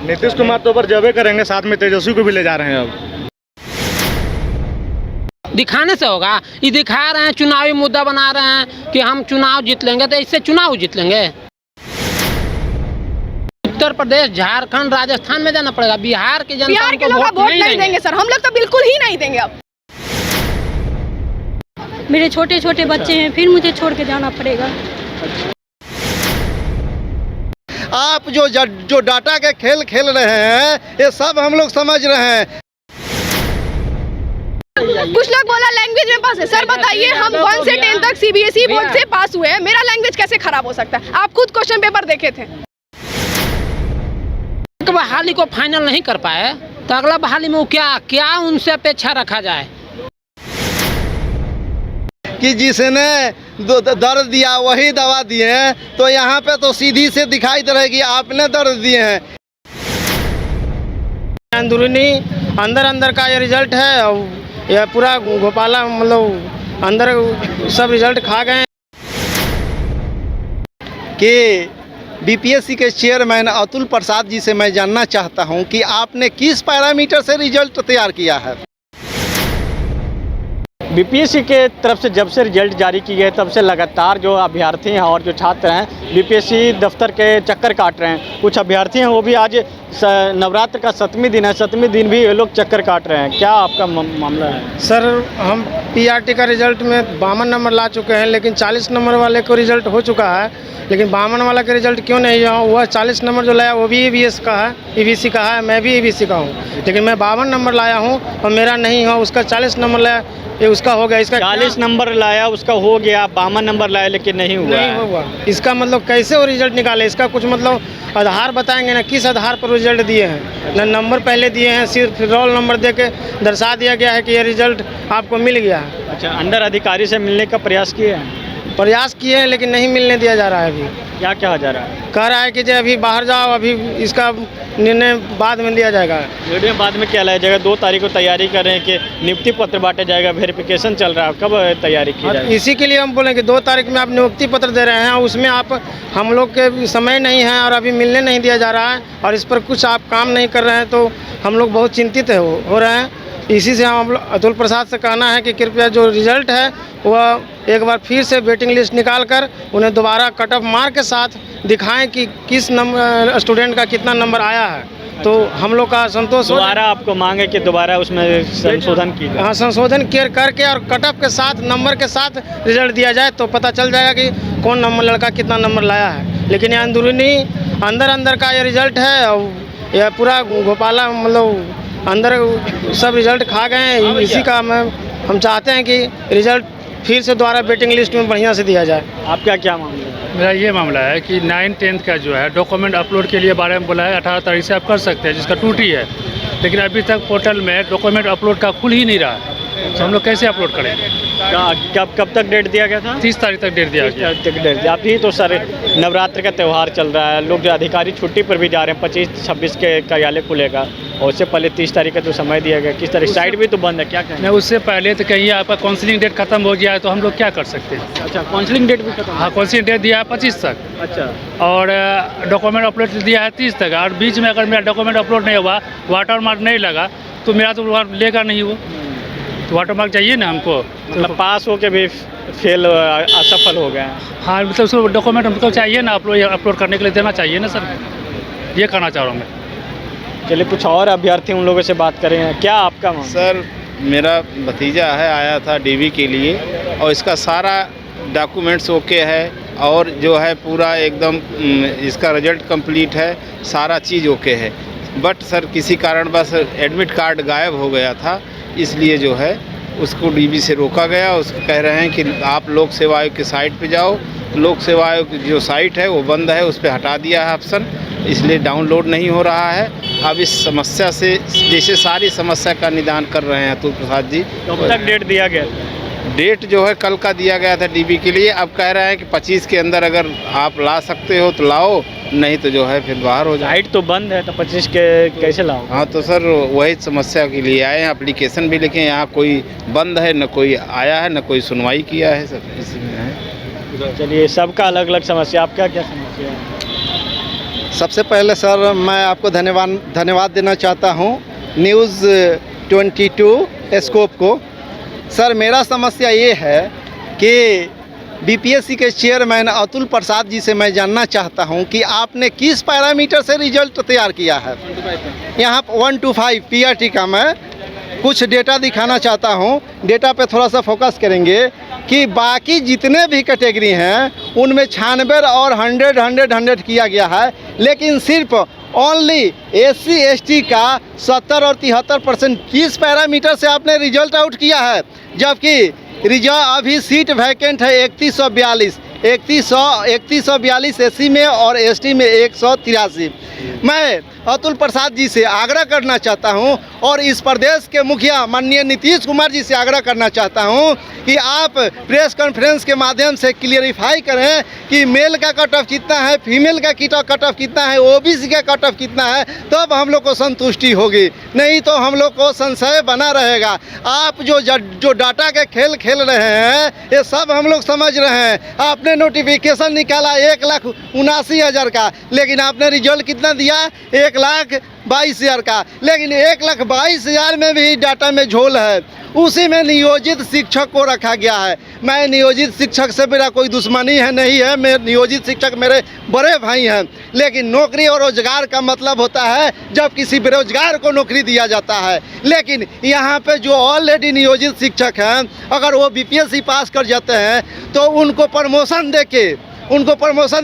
नीतीश कुमार तो ऊपर जबे करेंगे, साथ में तेजस्वी को भी ले जा रहे हैं। अब दिखाने से होगा? ये दिखा रहे हैं, चुनावी मुद्दा बना रहे हैं कि हम चुनाव जीत लेंगे, तो इससे चुनाव जीत लेंगे? उत्तर प्रदेश, झारखंड, राजस्थान में जाना पड़ेगा। बिहार के जनता, बिहार के लोग वोट नहीं देंगे सर, हम लोग तो बिल्कुल ही नहीं देंगे। अब मेरे छोटे छोटे बच्चे हैं, फिर मुझे छोड़ के जाना पड़ेगा। आप जो डाटा के खेल खेल रहे हैं, ये सब हम लोग समझ रहे हैं। कुछ लोग बोला लैंग्वेज में पास है। सर बताइए, हम 1 से 10 तक CBSE बोर्ड से पास हुए हैं, मेरा लैंग्वेज कैसे खराब हो सकता है? आप खुद क्वेश्चन पेपर देखे थे। बहाली को फाइनल नहीं कर पाए तो अगला बहाली में क्या उनसे अपेक्षा रखा जाए? कि जिसने दर्द दिया वही दवा दिए हैं, तो यहाँ पे तो सीधी से दिखाई दे रही, आपने दर्द दिए हैं। अंदरूनी अंदर का ये रिजल्ट है, और यह पूरा घोटाला, मतलब अंदर सब रिजल्ट खा गए कि BPSC के चेयरमैन अतुल प्रसाद जी से मैं जानना चाहता हूं कि आपने किस पैरामीटर से रिजल्ट तैयार किया है? BPSC के तरफ से जब से रिजल्ट जारी की गए तब से लगातार जो अभ्यर्थी हैं और जो छात्र हैं BPSC दफ्तर के चक्कर काट रहे हैं। कुछ अभ्यर्थी हैं वो भी आज नवरात्र का 7वें दिन है, 7वें दिन भी ये लोग चक्कर काट रहे हैं। क्या आपका मामला है? सर, हम PRT का रिजल्ट में 52 नंबर ला चुके हैं, लेकिन 40 नंबर वाले को रिजल्ट हो चुका है, लेकिन 52 वाला का रिजल्ट क्यों नहीं हुआ? 40 नंबर जो लाया वो भी EVS का है, EVC का है, मैं भी EVC का हूँ, लेकिन मैं 52 नंबर लाया हूँ और मेरा नहीं हुआ, उसका 40 नंबर लाया, ये उसका हो गया। इसका 40 नंबर लाया, उसका हो गया, 52 नंबर लाया लेकिन नहीं हुआ। इसका मतलब कैसे वो रिजल्ट निकाले? इसका कुछ मतलब आधार बताएंगे ना, किस आधार पर रिजल्ट दिए हैं? ना नंबर पहले दिए हैं, सिर्फ रोल नंबर दे के दर्शा दिया गया है कि ये रिजल्ट आपको मिल गया है। अच्छा, अंदर अधिकारी से मिलने का प्रयास किए हैं? प्रयास किए हैं, लेकिन नहीं मिलने दिया जा रहा है। अभी क्या कहा जा रहा है? कह रहा है कि जो अभी बाहर जाओ, अभी इसका निर्णय बाद में लिया जाएगा। निर्णय बाद में क्या लाया जाएगा? 2 तारीख को तैयारी कर रहे हैं कि नियुक्ति पत्र बांटा जाएगा, वेरिफिकेशन चल रहा है, कब तैयारी की जाएगी? इसी के लिए हम बोले कि 2 तारीख में आप नियुक्ति पत्र दे रहे हैं, उसमें आप हम लोग के समय नहीं है और अभी मिलने नहीं दिया जा रहा है, और इस पर कुछ आप काम नहीं कर रहे हैं, तो हम लोग बहुत चिंतित हो रहे हैं। इसी से हम अतुल प्रसाद से कहना है कि कृपया जो रिजल्ट है वह एक बार फिर से वेटिंग लिस्ट निकाल कर उन्हें दोबारा कट ऑफ मार्क के साथ दिखाएं कि किस नंबर स्टूडेंट का कितना नंबर आया है, तो हम लोग का संतोष हो। दोबारा आपको मांगे कि दोबारा उसमें संशोधन की जाए? हाँ, संशोधन करके और कट ऑफ के साथ, नंबर के साथ रिजल्ट दिया जाए, तो पता चल जाएगा कि कौन नंबर लड़का कितना नंबर लाया है। लेकिन ये अंदरूनी अंदर का ये रिजल्ट है, और यह पूरा घोटाला, मतलब अंदर सब रिजल्ट खा गए हैं। इसी का हम चाहते हैं कि रिजल्ट फिर से दोबारा वेटिंग लिस्ट में बढ़िया से दिया जाए। आपका क्या मामला है? मेरा ये मामला है कि 9, 10 का जो है डॉक्यूमेंट अपलोड के लिए बारे में बोला है 18 तारीख से आप कर सकते हैं, जिसका टूटी है, लेकिन अभी तक पोर्टल में डॉक्यूमेंट अपलोड का खुल ही नहीं रहा है, तो हम लोग कैसे अपलोड करें? कब तक डेट दिया गया था? 30 तारीख तक डेट दिया गया। अभी तो सर नवरात्र का त्यौहार चल रहा है, लोग जो अधिकारी छुट्टी पर भी जा रहे हैं, 25-26 के कार्यालय खुलेगा, और उससे पहले 30 तारीख का जो समय दिया गया, किस तरह साइट भी तो बंद है, क्या कहें? नहीं, उससे पहले तो कहीं आपका काउंसलिंग डेट खत्म हो गया है, तो हम लोग क्या कर सकते हैं? अच्छा, काउंसलिंग डेट भी खत्म? हाँ, काउंसलिंग डेट दिया है 25 तक। अच्छा, और डॉक्यूमेंट अपलोड दिया है 30 तक, और बीच में अगर मेरा डॉक्यूमेंट अपलोड नहीं हुआ, वाटर मार्क नहीं लगा, तो मेरा तो लेगा नहीं वो, तो वाटर मार्क चाहिए ना हमको। मतलब पास हो के भी फेल, असफल हो गए हैं। हाँ, मतलब उसको डॉक्यूमेंट हमको चाहिए ना, अपलोड करने के लिए देना चाहिए ना सर, ये कहना चाह रहा हूँ मैं। चलिए कुछ और अभ्यर्थी उन लोगों से बात करें। क्या आपका मामला? सर, मेरा भतीजा है, आया था DV के लिए, और इसका सारा डॉक्यूमेंट्स ओके है, और जो है पूरा एकदम इसका रिजल्ट कंप्लीट है, सारा चीज़ ओके है। बट सर किसी कारणवश एडमिट कार्ड गायब हो गया था, इसलिए जो है उसको DV से रोका गया। उसको कह रहे हैं कि आप लोक सेवा आयोग की साइट पे जाओ, लोक सेवा आयोग की जो साइट है वो बंद है, उस पर हटा दिया है ऑप्शन, इसलिए डाउनलोड नहीं हो रहा है। अब इस समस्या से, जैसे सारी समस्या का निदान कर रहे हैं अतुल प्रसाद जी। कब तक डेट दिया गया? डेट जो है कल का दिया गया था DV के लिए। अब कह रहे हैं कि 25 के अंदर अगर आप ला सकते हो तो लाओ, नहीं तो जो है फिर बाहर हो जाए। साइट तो बंद है, तो 25 के कैसे लाओ? हाँ, तो सर वही समस्या के लिए आए हैं, एप्लीकेशन भी लिखे, यहाँ कोई बंद है, न कोई आया है, न कोई सुनवाई किया है, सर इसी में है। चलिए, सबका अलग अलग समस्या, आपका क्या समस्या है? सबसे पहले सर मैं आपको धन्यवाद देना चाहता हूँ न्यूज़ 22 स्कोप को। सर मेरा समस्या ये है कि बीपीएससी के चेयरमैन अतुल प्रसाद जी से मैं जानना चाहता हूं कि आपने किस पैरामीटर से रिजल्ट तैयार किया है। यहाँ 125 पीआरटी का मैं कुछ डेटा दिखाना चाहता हूं। डेटा पे थोड़ा सा फोकस करेंगे कि बाकी जितने भी कैटेगरी हैं उनमें 96 और 100 किया गया है, लेकिन सिर्फ ओनली एससी एसटी का 70 और 73% किस पैरामीटर से आपने रिजल्ट आउट किया है, जबकि अभी सीट वैकेंट है 3142 एससी में और एसटी में 183। मैं अतुल प्रसाद जी से आग्रह करना चाहता हूं और इस प्रदेश के मुखिया माननीय नीतीश कुमार जी से आग्रह करना चाहता हूं कि आप प्रेस कॉन्फ्रेंस के माध्यम से क्लियरिफाई करें कि मेल का कट ऑफ कितना है, फीमेल का कट ऑफ कितना है, ओबीसी का कट ऑफ कितना है, तब हम लोग को संतुष्टि होगी, नहीं तो हम लोग को संशय बना रहेगा। आप जो डाटा के खेल खेल रहे हैं ये सब हम लोग समझ रहे हैं। आपने नोटिफिकेशन निकाला 1,79,000 का, लेकिन आपने रिजल्ट कितना दिया 1,22,000 का, लेकिन 1,22,000 में भी डाटा में झोल है। उसी में नियोजित शिक्षक को रखा गया है। मैं नियोजित शिक्षक से मेरा कोई दुश्मनी है नहीं है, मैं नियोजित शिक्षक मेरे बड़े भाई हैं, लेकिन नौकरी और रोजगार का मतलब होता है जब किसी बेरोजगार को नौकरी दिया जाता है। लेकिन यहाँ पे जो ऑलरेडी नियोजित शिक्षक हैं अगर वो बीपीएससी पास कर जाते हैं तो उनको प्रमोशन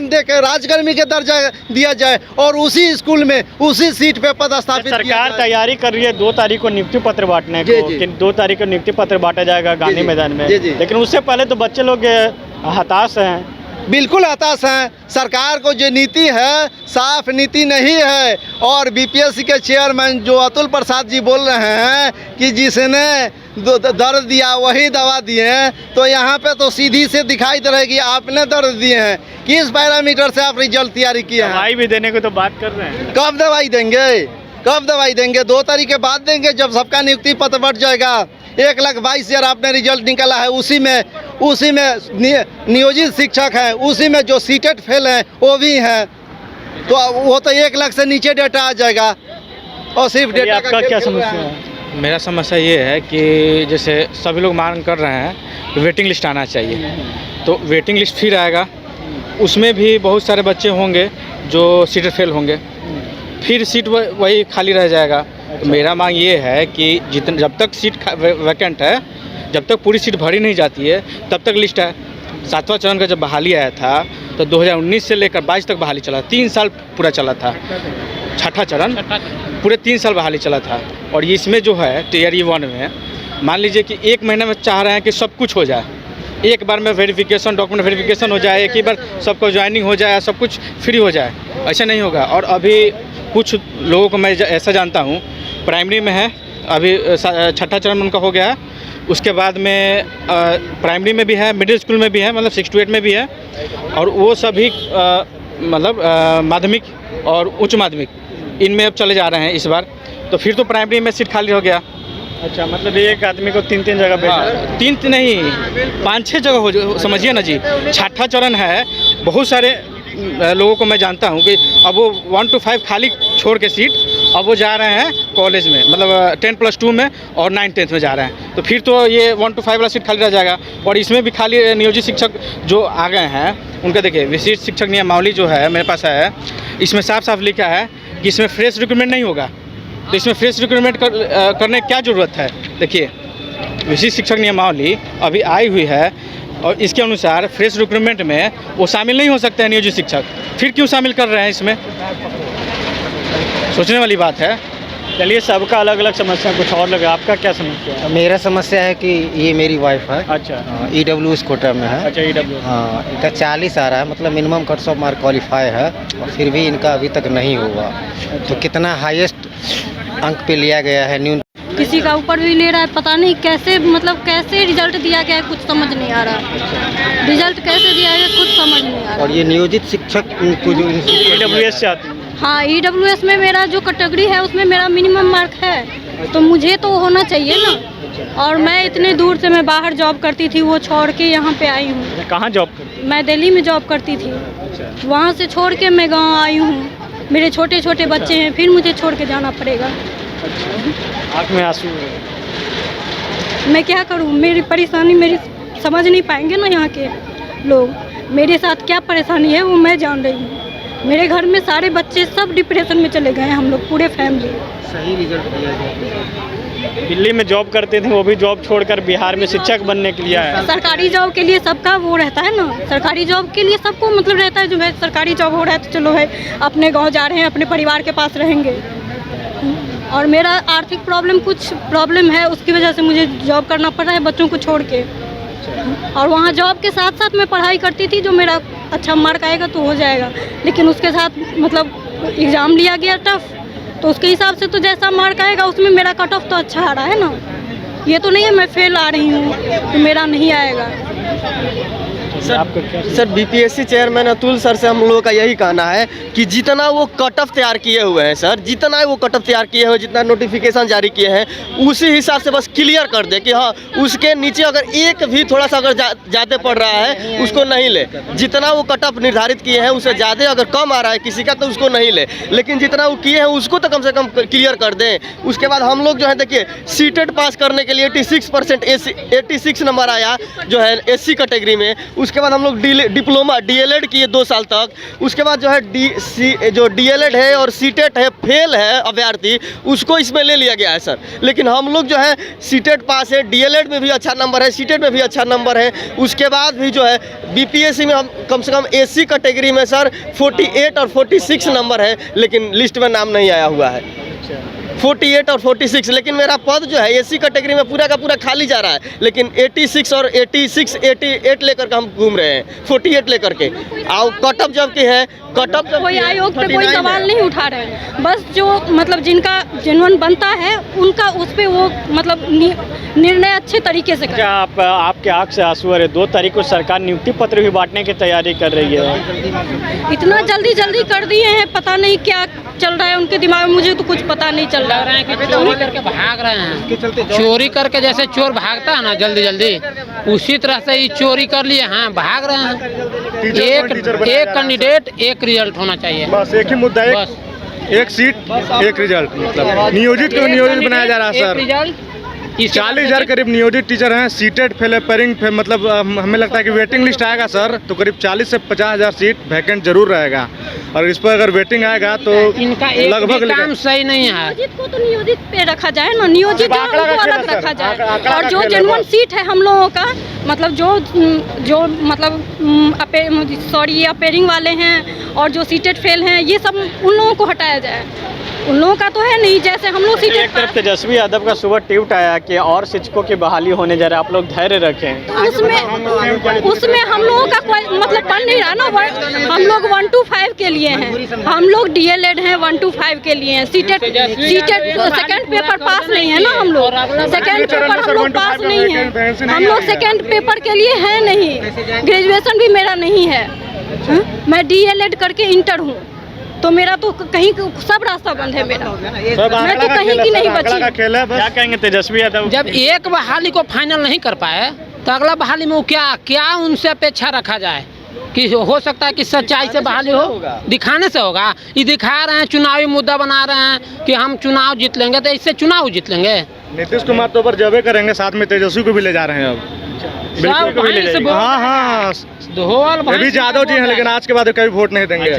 देके राजकर्मी के दर्जा दिया जाए और उसी स्कूल में उसी सीट पे पदस्थापित किया जाए। सरकार तैयारी कर रही है 2 तारीख को नियुक्ति पत्र बांटने को, कि 2 तारीख को नियुक्ति पत्र बांटा जाएगा गांधी मैदान में, लेकिन उससे पहले तो बच्चे लोग हताश हैं। बिल्कुल हताश हैं। सरकार को जो नीति है साफ नीति नहीं है, और बीपीएससी के चेयरमैन जो अतुल प्रसाद जी बोल रहे हैं कि जिसने दर्द दिया वही दवा दिए, तो यहाँ पे तो सीधी से दिखाई दे रहा है कि आपने दर्द दिए हैं। किस पैरामीटर से आप रिजल्ट तैयारी किए हैं? दवाई भी देने को तो बात कर रहे हैं। कब दवाई देंगे? 2 तारीख के बाद देंगे, जब सबका नियुक्ति पत्र बढ़ जाएगा। 1,22,000 आपने रिजल्ट निकाला है, उसी में नियोजित शिक्षक हैं, उसी में जो सीटेट फेल हैं वो भी हैं, तो वो तो 1 लाख से नीचे डेटा आ जाएगा। और सिर्फ डेटा का क्या समस्या है? मेरा समस्या ये है कि जैसे सभी लोग मांग कर रहे हैं वेटिंग लिस्ट आना चाहिए, तो वेटिंग लिस्ट फिर आएगा, उसमें भी बहुत सारे बच्चे होंगे जो सीटेट फेल होंगे, फिर सीट वही खाली रह जाएगा। तो मेरा मांग ये है कि जब तक सीट वैकेंट है, जब तक पूरी सीट भरी नहीं जाती है तब तक लिस्ट है। 7वां चरण का जब बहाली आया था तो 2019 से लेकर 22 तक बहाली चला, 3 साल पूरा चला था। 6ठा चरण पूरे 3 साल बहाली चला था। और इसमें जो है टियर 1 में मान लीजिए कि 1 महीने में चाह रहे हैं कि सब कुछ हो जाए, एक बार में वेरिफिकेशन, डॉक्यूमेंट वेरिफिकेशन हो जाए, एक ही बार सबको ज्वाइनिंग हो जाए, सब कुछ फ्री हो जाए। ऐसा नहीं होगा। और अभी कुछ लोगों को मैं ऐसा जानता हूँ प्राइमरी में है, अभी 6ठा चरण उनका हो गया है, उसके बाद में प्राइमरी में भी है, मिडिल स्कूल में भी है, मतलब 6 to 8 में भी है, और वो सभी मतलब माध्यमिक और उच्च माध्यमिक इनमें अब चले जा रहे हैं इस बार। तो फिर तो प्राइमरी में सीट खाली हो गया। अच्छा, मतलब एक आदमी को 3-3 जगह भेजा? 3 नहीं 5-6 जगह हो, समझिए ना जी। 6ठा चरण है, बहुत सारे लोगों को मैं जानता हूँ कि अब वो 1 to 5 खाली छोड़ के सीट अब वो जा रहे हैं कॉलेज में, मतलब 10+2 में और 9-10 में जा रहे हैं। तो फिर तो ये 1 to 5 वाला सीट खाली रह जाएगा। और इसमें भी खाली नियोजित शिक्षक जो आ गए हैं उनका देखिए, विशिष्ट शिक्षक नियमावली जो है मेरे पास है, इसमें साफ साफ लिखा है कि इसमें फ्रेश रिक्रूटमेंट नहीं होगा। तो इसमें फ्रेश रिक्रूटमेंट करने की क्या ज़रूरत है? देखिए, विशिष्ट शिक्षक नियमावली अभी आई हुई है और इसके अनुसार फ्रेश रिक्रूटमेंट में वो शामिल नहीं हो सकते हैं नियोजित शिक्षक। फिर क्यों शामिल कर रहे हैं इसमें? सोचने वाली बात है। चलिए, सबका अलग अलग समस्या, कुछ और लगा। आपका क्या समस्या है? मेरा समस्या है कि ये मेरी वाइफ है। अच्छा। EWS कोटा में है। अच्छा, EWS। हाँ, इनका 40 आ रहा है, मतलब minimum cut off mark qualify है, और फिर भी इनका अभी तक नहीं हुआ। तो कितना हाईएस्ट अंक पे लिया गया है? न्यूनतम किसी का ऊपर भी ले रहा है, पता नहीं कैसे, मतलब कैसे रिजल्ट दिया गया है, कुछ समझ नहीं आ रहा। रिजल्ट कैसे दिया है कुछ समझ नहीं आ रहा। और ये नियोजित शिक्षक को जो EWS से आती है? हाँ, EWS में मेरा जो कैटेगरी है उसमें मेरा मिनिमम मार्क है, तो मुझे तो होना चाहिए ना। और मैं इतने दूर से, मैं बाहर जॉब करती थी, वो छोड़ के यहाँ पे आई हूँ। कहाँ जॉब करती? मैं दिल्ली में जॉब करती थी, वहाँ से छोड़ के मैं गाँव आई हूँ। मेरे छोटे छोटे बच्चे हैं, फिर मुझे छोड़ के जाना पड़ेगा। आँख में आंसू है। मैं क्या करूं? मेरी परेशानी मेरी समझ नहीं पाएंगे ना यहाँ के लोग। मेरे साथ क्या परेशानी है वो मैं जान रही हूँ। मेरे घर में सारे बच्चे सब डिप्रेशन में चले गए हैं, हम लोग पूरे फैमिली। सही रिजल्ट दिया जाए। दिल्ली में जॉब करते थे, वो भी जॉब छोड़कर बिहार में शिक्षक बनने के लिए आया। सरकारी जॉब के लिए सबका वो रहता है ना, सरकारी जॉब के लिए सबको मतलब रहता है जो भाई सरकारी जॉब हो रहा है तो चलो भाई अपने गांव जा रहे हैं, अपने परिवार के पास रहेंगे। और मेरा आर्थिक कुछ प्रॉब्लम है, उसकी वजह से मुझे जॉब करना पड़ रहा है बच्चों को छोड़ के। और वहाँ जॉब के साथ साथ मैं पढ़ाई करती थी, जो मेरा अच्छा मार्क आएगा तो हो जाएगा, लेकिन उसके साथ मतलब एग्ज़ाम लिया गया टफ, तो उसके हिसाब से तो जैसा मार्क आएगा उसमें मेरा कट ऑफ तो अच्छा आ रहा है ना। ये तो नहीं है मैं फेल आ रही हूँ तो मेरा नहीं आएगा। Sir BPSC chairman Atul sir से हम लोगों का यही कहना है कि जितना वो कट ऑफ तैयार किए हुए हैं सर, जितना वो कट ऑफ तैयार किए हुए, जितना नोटिफिकेशन जारी किए हैं, उसी हिसाब से बस क्लियर कर दे कि हाँ उसके नीचे अगर एक भी थोड़ा सा अगर ज़्यादा पड़ रहा है उसको नहीं ले। जितना वो कट ऑफ निर्धारित किए हैं उससे ज़्यादा अगर कम आ रहा है किसी का तो उसको नहीं ले, लेकिन जितना वो किए हैं उसको तो कम से कम क्लियर कर दें। उसके बाद हम लोग जो है देखिए सीटेट पास करने के लिए 86% 86 नंबर आया जो है SC कैटेगरी में। उसके बाद हम लोग डिप्लोमा DLED किए 2 साल तक। उसके बाद जो है जो DLED है और सीटेट है फेल है अभ्यर्थी, उसको इसमें ले लिया गया है सर। लेकिन हम लोग जो है सीटेट पास है, DLED में भी अच्छा नंबर है, सीटेट में भी अच्छा नंबर है। उसके बाद भी जो है BPSC में हम कम से कम SC कैटेगरी में सर 48 और 46 नंबर है, लेकिन लिस्ट में नाम नहीं आया हुआ है। 48 और 46, लेकिन मेरा पद जो है SC कैटेगरी में पूरा का पूरा खाली जा रहा है, लेकिन 86 और 86 88 लेकर के हम घूम रहे हैं, 48 लेकर के। और कट ऑफ जब की है, कट ऑफ कोई आयोग पे कोई सवाल नहीं उठा रहे हैं, बस जो मतलब जिनका जेन्युइन बनता है उनका उस पे वो मतलब निर्णय अच्छे तरीके से क्या आपके आँख से आंसू आ रहे? 2 तारीख को सरकार नियुक्ति पत्र भी बांटने की तैयारी कर रही है। इतना जल्दी कर दिए हैं, पता नहीं क्या चल रहा है उनके दिमाग में, मुझे तो कुछ पता नहीं चल रहा है। कि चोरी करके भाग रहे हैं, चोरी करके जैसे चोर भागता है ना जल्दी, उसी तरह से ये चोरी कर लिए हैं, भाग रहे हैं। एक कैंडिडेट एक रिजल्ट होना चाहिए, बस एक ही मुद्दा है, एक सीट एक रिजल्ट। मतलब नियोजित को नियोजित बनाया जा रहा है सर। 40,000 करीब नियोजित टीचर हैं, सीटेड फेल है, पेरिंग मतलब हमें लगता है कि वेटिंग लिस्ट आएगा सर तो करीब 40 से 50,000 सीट वैकेंट जरूर रहेगा। और इस पर अगर वेटिंग आएगा तो इनका लगभग काम सही नहीं है। नियोजित को तो नियोजित पे रखा जाए ना, नियोजित को अलग रखा जाए। और जो जेन्युइन सीट है हम लोगों का, मतलब जो मतलब सॉरी अपेयरिंग वाले हैं और जो सीटेड फेल हैं, ये सब उन लोगों को हटाया जाए। उन लोगों का तो है नहीं, जैसे हम लोग सीटेड। एक तरफ तेजस्वी यादव का सुबह ट्वीट आया कि और शिक्षकों की बहाली होने जा रहा है, आप लोग धैर्य रखें। उसमें हम लोगों का कोई मतलब बन नहीं रहा ना। हम लोग 1 to 5 के लिए हैं, हम लोग DLED हैं 1 to 5 के लिए हैं। सीटेड सेकंड पेपर पास नहीं है ना, हम लोग सेकंड पेपर हम लोग पास नहीं है, हम लोग सेकंड पेपर के लिए है नहीं। ग्रेजुएशन भी मेरा नहीं है, मैं DLED करके इंटर हूँ, तो मेरा तो कहीं सब रास्ता बंद है मेरा, मैं तो कहीं की नहीं बची। क्या कहेंगे तेजस्वी यादव? जब एक बहाली को फाइनल नहीं कर पाए तो अगला बहाली में वो क्या उनसे अपेक्षा रखा जाए कि हो सकता है कि सच्चाई से बहाली हो, दिखाने से होगा। ये दिखा रहे हैं, चुनावी मुद्दा बना रहे हैं कि हम चुनाव जीत लेंगे, तो इससे चुनाव जीत लेंगे। नीतीश कुमार तो पर जबे करेंगे, साथ में तेजस्वी को भी ले जा रहे हैं अब। हाँ अभी यादव जी हैं, लेकिन आज के बाद कभी वोट नहीं देंगे।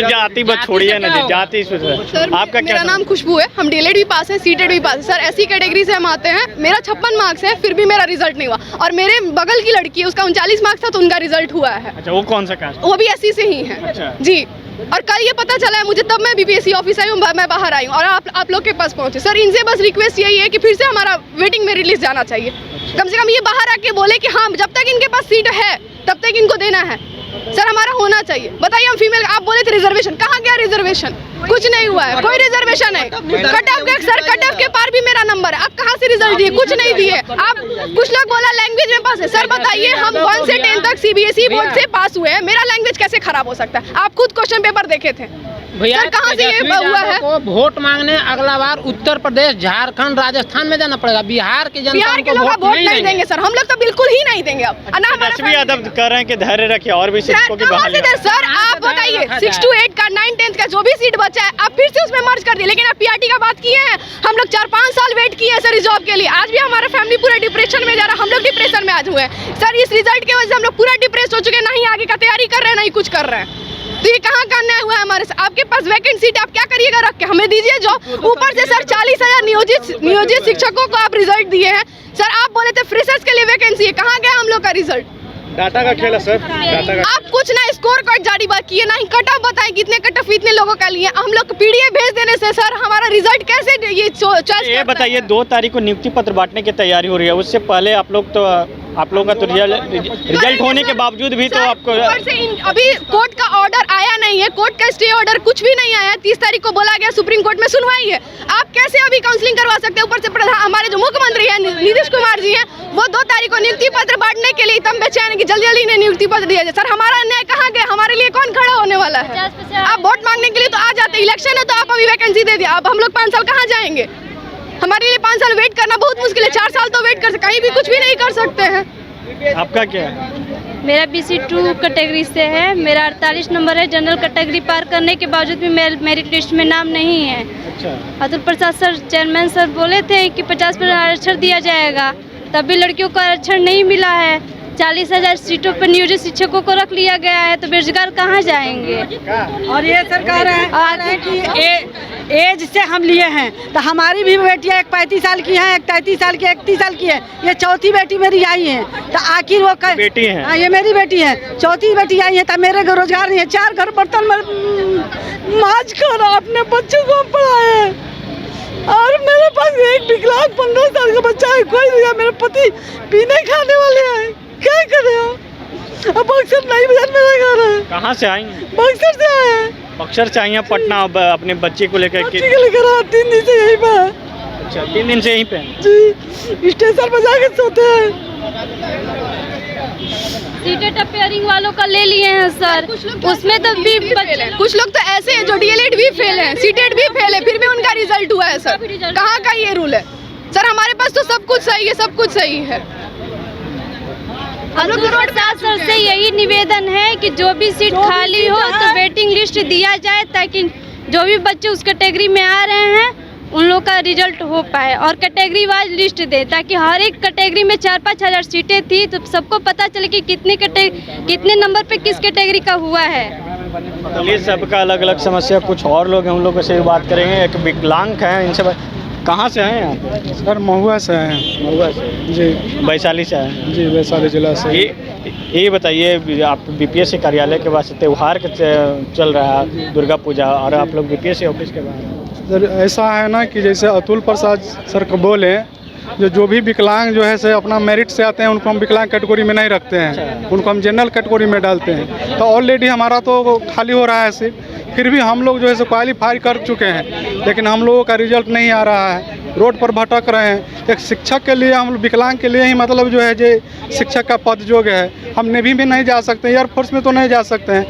जाति बस छोड़िए ना, जाति। सर आपका मेरा नाम खुशबू है, हम DLED भी पास है, सीटेड भी पास है सर। SC कैटेगरी से हम आते हैं, मेरा 56 मार्क्स है, फिर भी मेरा रिजल्ट नहीं हुआ। और मेरे बगल की लड़की है, उसका 39 मार्क्स था तो उनका रिजल्ट हुआ है। अच्छा, वो कौन सा कास्ट? वो भी SC से ही है। अच्छा। जी, और कल ये पता चला है मुझे, तब मैं BPSC ऑफिस आई हूँ, मैं बाहर आई हूँ और आप लोग के पास पहुँचे। सर इनसे बस रिक्वेस्ट यही है कि फिर से हमारा वेटिंग में रिलीज जाना चाहिए। कम से कम ये बाहर आके बोले कि हाँ जब तक इनके पास सीट है तब तक इनको देना है। सर हमारा होना चाहिए। बताइए, हम फीमेल, आप बोले थे रिजर्वेशन, कहाँ गया रिजर्वेशन? कुछ नहीं हुआ है, कोई रिजर्वेशन है। कट ऑफ के पार भी मेरा नंबर है, आप कहाँ से रिजल्ट दिए? कुछ नहीं दिए। आप कुछ लोग बोला लैंग्वेज में पास है। सर बताइए, हम 1 से 10 तक CBSE बोर्ड से पास हुए हैं, मेरा लैंग्वेज कैसे खराब हो सकता है? आप खुद क्वेश्चन पेपर देखे थे, भैया सर कहाँ से ये तेजस्वी हुआ है? यादव को वोट मांगने अगला बार उत्तर प्रदेश, झारखंड, राजस्थान में जाना पड़ेगा। बिहार के जनता बिहार के उनको लोग वोट नहीं देंगे सर, हम लोग तो बिल्कुल ही नहीं देंगे अब। तेजस्वी यादव कह रहे हैं कि धैर्य रखिए और भी शिक्षकों की बहाली। सर आप बताइए 6 to 8 का 9, 10 का जो भी सीट बचा है आप फिर से उसमें मर्ज कर दिए, लेकिन आप पीआरटी का बात किए हैं। हम लोग 4-5 साल वेट किए हैं सर इस जॉब के लिए, आज भी हमारा फैमिली पूरा डिप्रेशन में जा रहा है, हम लोग डिप्रेशन में आज हुए हैं सर। इस रिजल्ट की वजह से हम लोग पूरा डिप्रेस हो चुके हैं, नहीं आगे का तैयारी कर रहे हैं, नहीं कुछ कर रहे हैं। तो ये कहाँ का अन्याय हुआ है हमारे साथ? आपके पास वैकेंट सीट आप क्या करिएगा रख के, हमें दीजिए जॉब। ऊपर से सर 40,000 नियोजित शिक्षकों को आप रिजल्ट दिए हैं सर। आप बोले थे फ्रेशर्स के लिए वैकेंसी है, कहाँ गया हम लोग का रिजल्ट? डाटा का खेल है सर, डाटा का। आप कुछ ना स्कोर कार्ड जारी बात किए, ना ही कट ऑफ बताएं कितने कट ऑफ इतने लोगों का लिए। हम लोग पीडीएफ भेज देने से सर हमारा रिजल्ट कैसे ये बताइए 2 तारीख को नियुक्ति पत्र बांटने की तैयारी हो रही है, उससे पहले आप लोग का तो रिजल्ट होने के बावजूद भी तो आपको अभी कोर्ट का ऑर्डर आया नहीं है, कोर्ट का स्टे ऑर्डर कुछ भी नहीं आया। 30 तारीख को बोला गया सुप्रीम कोर्ट में सुनवाई है, आप कैसे अभी काउंसलिंग करवा सकते हैं? ऊपर से हमारे जो मुख्यमंत्री हैं नीतीश कुमार जी हैं, वो 2 तारीख को नियुक्ति पत्र बांटने के लिए एकदम बेचैन कि जल्दी जल्दी नियुक्ति पत्र दिया जाए। सर हमारा अन्याय कहाँ गया? हमारे लिए कौन खड़ा होने वाला है? आप वोट मांगने के लिए तो आ जाते, इलेक्शन है तो आप अभी वैकेंसी दे दिया, अब हम लोग 5 साल कहाँ जाएंगे? हमारे लिए 5 साल वेट करना बहुत मुश्किल है, 4 साल तो वेट कर सकते, कहीं भी कुछ भी नहीं कर सकते हैं। आपका क्या है? मेरा BC2 कैटेगरी से है, मेरा 48 नंबर है। जनरल कैटेगरी पार करने के बावजूद भी मेरिट लिस्ट में नाम नहीं है। अच्छा। Atul Prasad sir, chairman sir बोले थे कि 50% आरक्षण दिया जाएगा, तब भी लड़कियों को आरक्षण नहीं मिला है। 40,000 सीटों पर नियोजित शिक्षकों को रख लिया गया है, तो बेरोजगार कहाँ जाएंगे? और ये सरकार है कि एज से हम लिए हैं, तो हमारी भी बेटियां एक 35 साल की हैं, एक 33 साल की, 31 साल की है। ये चौथी बेटी मेरी आई है, तो आखिर वो बेटी है? हाँ, ये मेरी बेटी है, चौथी बेटी आई है, तो मेरे को रोजगार नहीं है। 4 घर बर्तन माज कर अपने बच्चों को पढ़ाए, और मेरे पास एक विकलांग 15 साल का बच्चा है, कोई नहीं है। मेरे पति पीने खाने वाले हैं, क्या करें? अब बक्सर नहीं बाजार में घर है। कहाँ से आई? बक्सर से आए हैं। बक्सर से आई हैं पटना, अपने बच्चे को लेकर के? 3 दिन से यहीं पे। अच्छा, 3 दिन से यहीं पे जी, स्टेशन पर जाके सोते हैं। सीटेट अपेयरिंग वालों का ले लिए हैं सर, उसमें तो भी कुछ लोग तो ऐसे हैं जो DLED भी फेल हैं, सीटेट भी फेल है, फिर भी उनका रिजल्ट हुआ है सर। कहाँ का ये रूल है सर? हमारे पास तो सब कुछ सही है, सब कुछ सही है। हम लोग प्रसाद सर से यही निवेदन है कि जो भी सीट खाली हो तो वेटिंग लिस्ट दिया जाए, ताकि जो भी बच्चे उस कैटेगरी में आ रहे हैं उन लोग का रिजल्ट हो पाए, और कैटेगरी वाइज लिस्ट दे, ताकि हर एक कैटेगरी में 4-5 हज़ार सीटें थी, तो सबको पता चले कि कितने नंबर पे किस कैटेगरी का हुआ है। चलिए, सबका अलग अलग समस्या, कुछ और लोग हैं उन लोगों से बात करेंगे। एक विकलांग हैं, इनसे कहाँ से हैं आप? सर महुआ से हैं। महुआ से जी। वैशाली से हैं? जी, वैशाली जिला से। ये बताइए, आप BPSC कार्यालय के पास त्यौहार चल रहा है दुर्गा पूजा, और आप लोग BPSC ऑफिस के बाहर हैं। सर ऐसा है ना कि जैसे अतुल प्रसाद सर को बोले, जो भी विकलांग जो है से अपना मेरिट से आते हैं उनको हम विकलांग कैटेगरी में नहीं रखते हैं, उनको हम जनरल कैटेगरी में डालते हैं। तो ऑलरेडी हमारा तो खाली हो रहा है सीट, फिर भी हम लोग जो है सो क्वालिफाई कर चुके हैं, लेकिन हम लोगों का रिजल्ट नहीं आ रहा है, रोड पर भटक रहे हैं। एक शिक्षक के लिए, हम विकलांग के लिए ही मतलब जो है जो शिक्षक का पद योग्य है, हम नेवी में नहीं जा सकते, एयरफोर्स में तो नहीं जा सकते हैं,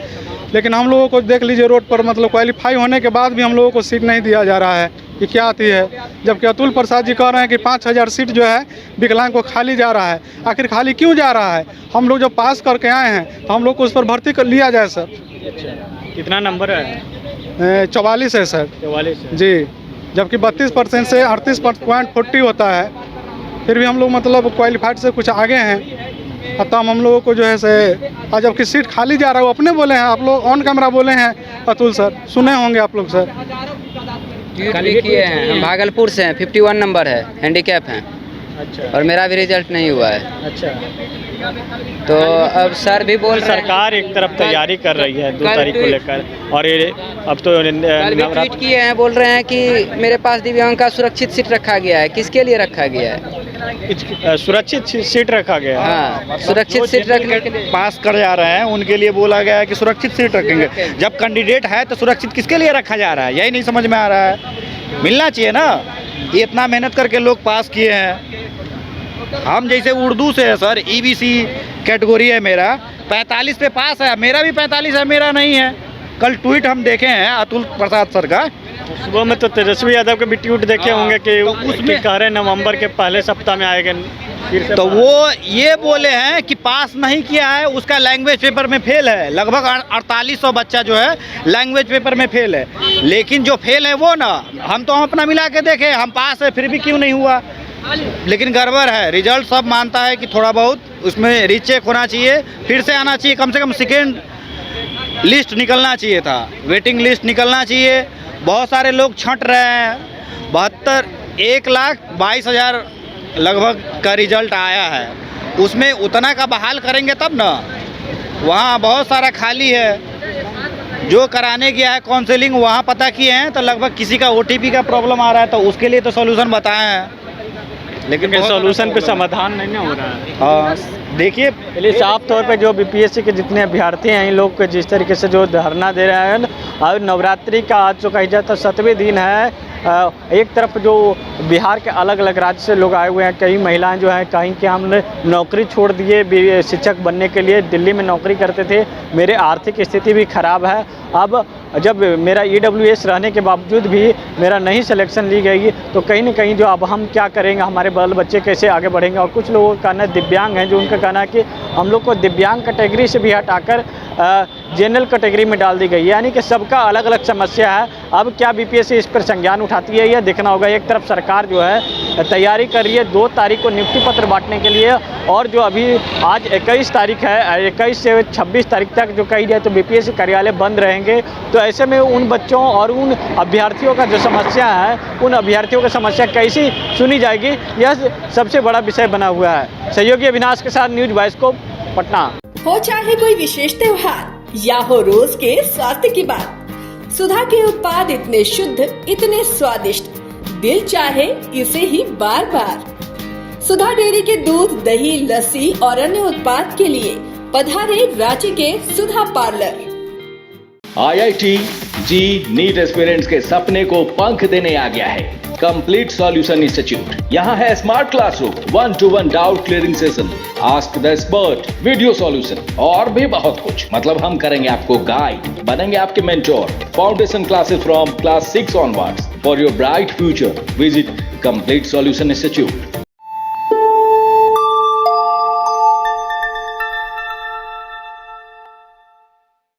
लेकिन हम लोगों को देख लीजिए रोड पर मतलब क्वालिफाई होने के बाद भी हम लोगों को सीट नहीं दिया जा रहा है। कि क्या आती है, जबकि अतुल प्रसाद जी कह रहे हैं कि 5,000 सीट जो है विकलांग को खाली जा रहा है। आखिर खाली क्यों जा रहा है? हम लोग जब पास करके आए हैं तो हम लोग को उस पर भर्ती कर लिया जाए सर। कितना नंबर है? 44 है सर। 44 जी, जबकि 32% से 38.40 होता है, फिर भी हम लोग मतलब क्वालिफाइड से कुछ आगे हैं। तब हम लोगों को जो है से, और जबकि सीट खाली जा रहा है, वो अपने बोले हैं, आप लोग ऑन कैमरा बोले हैं अतुल सर, सुने होंगे आप लोग सर। कल किए हैं, हम भागलपुर से हैं, 51 नंबर है, हैंडीकैप हैं। अच्छा। और मेरा भी रिजल्ट नहीं हुआ है। अच्छा। तो अब सर भी बोल, सरकार एक तरफ तैयारी कर रही है 2 तारीख को लेकर, और ये अब तो ट्वीट किए हैं, बोल रहे हैं कि मेरे पास दिव्यांग का सुरक्षित सीट रखा गया है। किसके लिए रखा गया है? सुरक्षित सीट रखा गया है। हाँ, सुरक्षित सीट रखने के लिए पास कर जा रहे हैं उनके लिए बोला गया है कि सुरक्षित सीट रखेंगे। जब कैंडिडेट है तो सुरक्षित किसके लिए रखा जा रहा है? यही नहीं समझ में आ रहा है। मिलना चाहिए ना, ये इतना मेहनत करके लोग पास किए हैं। हम जैसे उर्दू से है सर, EBC कैटेगरी है मेरा, 45 पे पास है, मेरा भी 45 है, मेरा नहीं है। कल ट्वीट हम देखे हैं अतुल प्रसाद सर का। सुबह में तो तेजस्वी यादव के भी ट्वीट देखे होंगे कि उसमें कह रहे नवंबर के पहले सप्ताह में आएगा फिर से। तो वो ये बोले हैं कि पास नहीं किया है, उसका लैंग्वेज पेपर में फेल है। लगभग 4800 बच्चा जो है लैंग्वेज पेपर में फेल है। लेकिन जो फेल है वो ना, हम तो अपना मिला के देखे, हम पास है फिर भी क्यों नहीं हुआ। लेकिन गड़बड़ है, रिजल्ट सब मानता है कि थोड़ा बहुत उसमें रीचेक होना चाहिए, फिर से आना चाहिए, कम से कम सेकेंड लिस्ट निकलना चाहिए था, वेटिंग लिस्ट निकलना चाहिए। बहुत सारे लोग छंट रहे हैं। 1,22,000 लगभग का रिजल्ट आया है, उसमें उतना का बहाल करेंगे तब ना। वहाँ बहुत सारा खाली है। जो कराने गया है काउंसलिंग वहाँ पता किए हैं तो लगभग किसी का OTP का प्रॉब्लम आ रहा है, तो उसके लिए तो सॉल्यूशन बताए हैं, लेकिन सॉल्यूशन पे समाधान नहीं ना हो रहा है। हाँ देखिए, पहले साफ तौर पे जो बीपीएससी के जितने अभ्यर्थी हैं इन लोग जिस तरीके से जो धरना दे रहे हैं, और नवरात्रि का आज जो कही जाता है 7वें दिन है। एक तरफ जो बिहार के अलग अलग राज्य से लोग आए हुए हैं, कई महिलाएं जो हैं कहीं कि हमने नौकरी छोड़ दिए शिक्षक बनने के लिए, दिल्ली में नौकरी करते थे, मेरे आर्थिक स्थिति भी ख़राब है, अब जब मेरा EWS रहने के बावजूद भी मेरा नहीं सिलेक्शन ली गई, तो कहीं ना कहीं जो अब हम क्या करेंगे, हमारे बाल बच्चे कैसे आगे बढ़ेंगे। और कुछ लोगों का कहना है दिव्यांग हैं, जो उनका कहना है कि हम लोग को दिव्यांग कैटेगरी से भी हटाकर जनरल कैटेगरी में डाल दी गई है, यानी कि सबका अलग अलग समस्या है। अब क्या बीपीएससी इस पर संज्ञान उठाती है, यह देखना होगा। एक तरफ सरकार जो है तैयारी कर रही है 2 तारीख को नियुक्ति पत्र बांटने के लिए, और जो अभी आज 21 तारीख है, 21 से 26 तारीख तक जो कही जाए तो बीपीएससी कार्यालय बंद रहेंगे। तो ऐसे में उन बच्चों और उन अभ्यर्थियों का जो समस्या है, उन अभ्यर्थियों की समस्या कैसी सुनी जाएगी, यह सबसे बड़ा विषय बना हुआ है। सहयोगी अविनाश के साथ न्यूज बाइस्कोप पटना। हो चाहे कोई विशेष त्योहार या हो रोज के स्वास्थ्य की बात, सुधा के उत्पाद इतने शुद्ध, इतने स्वादिष्ट, दिल चाहे इसे ही बार बार। सुधा डेयरी के दूध, दही, लस्सी और अन्य उत्पाद के लिए पधारे रांची के सुधा पार्लर। IIT जी नीट एस्पिरेंट्स के सपने को पंख देने आ गया है कंप्लीट सॉल्यूशन इंस्टीट्यूट। यहाँ है smart classroom, 1-to-1 doubt clearing session, ask the expert, video solution और भी बहुत कुछ। मतलब हम करेंगे आपको गाइड, बनेंगे आपके mentor. Foundation classes from class 6 onwards for your bright future. Visit complete solution institute.